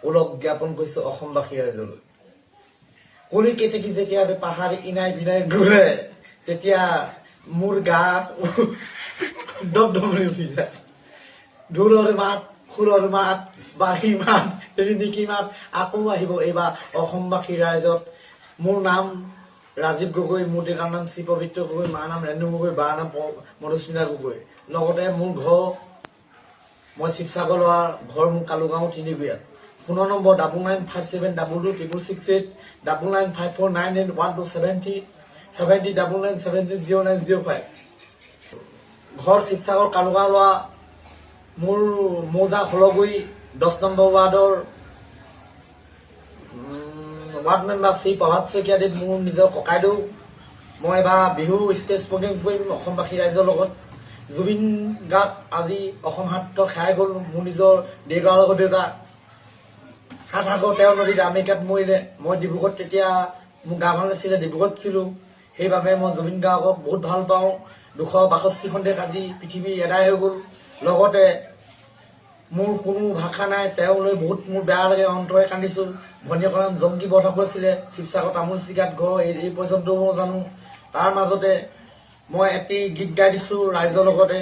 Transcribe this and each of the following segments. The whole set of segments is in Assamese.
ওলগ জ্ঞাপন কৰিছো অসমবাসী ৰাইজলৈ। কলি কেতেকী যেতিয়া পাহাৰ ইনাই বিনাই ঘূৰে তেতিয়া মোৰ গাত দপদপনি উঠি যায়। ঢোলৰ মাত, খোলৰ মাত, বাঁহী মাত, ৰিণিকী মাত আকৌ আহিব এইবাৰ অসমবাসী ৰাইজত। মোৰ নাম ৰাজীৱ গগৈ, মোৰ দেউতাৰ নাম শ্ৰী পবিত্ৰ গগৈ, মাৰ নাম ৰেণু গগৈ, বাৰ নাম মধুস্মিতা গগৈ। লগতে মোৰ ঘৰ, মই শিৱসাগৰ লোৱা ঘৰ মোৰ কালুগাঁও তিনিগুৰিয়াত। ফোনৰ নম্বৰ 9957226668 9954981270 7099760905। ঘৰ শিৱসাগৰ কালুগাঁও লোৱা মোৰ মৌজা হলগুৰি 10 নম্বৰ ৱাৰ্ডৰ ৱাৰ্ড মেম্বাৰ শ্ৰী প্ৰভাত শইকীয়াদেৱ মোৰ নিজৰ ককাইদেউ। মই এবাৰ বিহু ষ্টেজ প্ৰগ্ৰেম কৰিম অসমবাসী ৰাইজৰ লগত। জুবিন গাৰ্গ আজি অসম সাহিত্য হেৰাই গ'ল। মোৰ নিজৰ দেউতাৰ লগত দেউতা সাতসাগৰ 13 নদীত আমেৰিকাত মৰিলে। মই ডিব্ৰুগড়ত তেতিয়া মোৰ গা ভাল নাছিলে, ডিব্ৰুগড়ত ছিলো। সেইবাবে মই জুবিন গাৰ্গক বহুত ভাল পাওঁ। 262খন দেশ আজি পৃথিৱী এদাই হৈ গ'ল। লগতে মোৰ কোনো ভাষা নাই, তেওঁলৈ বহুত মোৰ বেয়া লাগে, অন্তৰে কান্দিছোঁ। ভনীয়েকৰ নাম জংকী বৰঠাকুৰ আছিলে, শিৱসাগৰ তামোল চিগাত ঘৰ, এই পৰ্যন্ত মই জানো। তাৰ মাজতে মই এটি গীত গাই দিছোঁ ৰাইজৰ লগতে।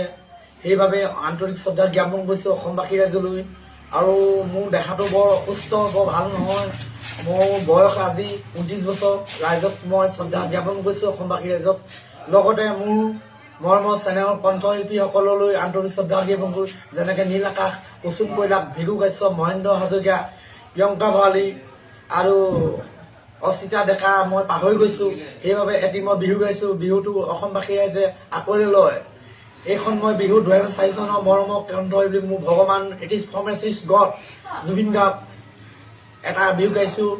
সেইবাবে আন্তৰিক শ্ৰদ্ধা জ্ঞাপন কৰিছোঁ অসমবাসী ৰাইজলৈ। আৰু মোৰ দেহাটো বৰ অসুস্থ, বৰ ভাল নহয়। মোৰ বয়স আজি 29 বছৰ। ৰাইজক মই শ্ৰদ্ধা জ্ঞাপন কৰিছোঁ অসমবাসী ৰাইজক। লগতে মোৰ মৰমৰ চেনেহৰ কণ্ঠশিল্পীসকললৈ আন্তৰিক শ্ৰদ্ধা জ্ঞাপন কৰোঁ, যেনেকৈ নীল আকাশ, কুসুম কৈলাশ, ভিগু কাশ্যপ, মহেন্দ্ৰ হাজৰিকা, প্ৰিয়ংকা ভৰালী আৰু অচিতা ডেকা মই পাহৰি গৈছোঁ। সেইবাবে এটি মই বিহু গাইছোঁ। বিহুটো অসমবাসী ৰাইজে আঁকোৱালি লয়। এইখন মই বিহু 2004 চনৰ মৰমৰ কণ্ঠশিল্পী মোৰ ভগৱান ইট ইজ ফৰ্মেচিছ গড জুবিন গাৰ্গ এটা বিহু গাইছোঁ।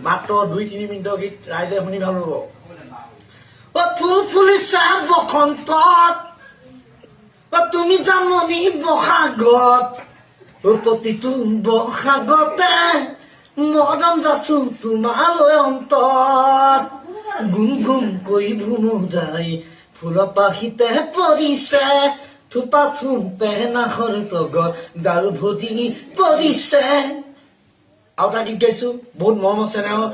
মাত্ৰ 2-3 মিনিটৰ গীত, ৰাইজে শুনি ভাল পাব। ফুল ফুলিছে বসন্তত, তুমি জানমণি বহাগত, প্ৰতিটো বহাগতে মৰম যাচো তোমালৈ অন্তত। গুম গুম কৈ ভুমুৰাই ফুলৰ পাহিতে পৰিছে, থোপা থোপে নাখৰ তগৰ ডাল ভৰি পৰিছে। আৰু এটা গীত গাইছো বহুত মৰমৰ চেনেহৰ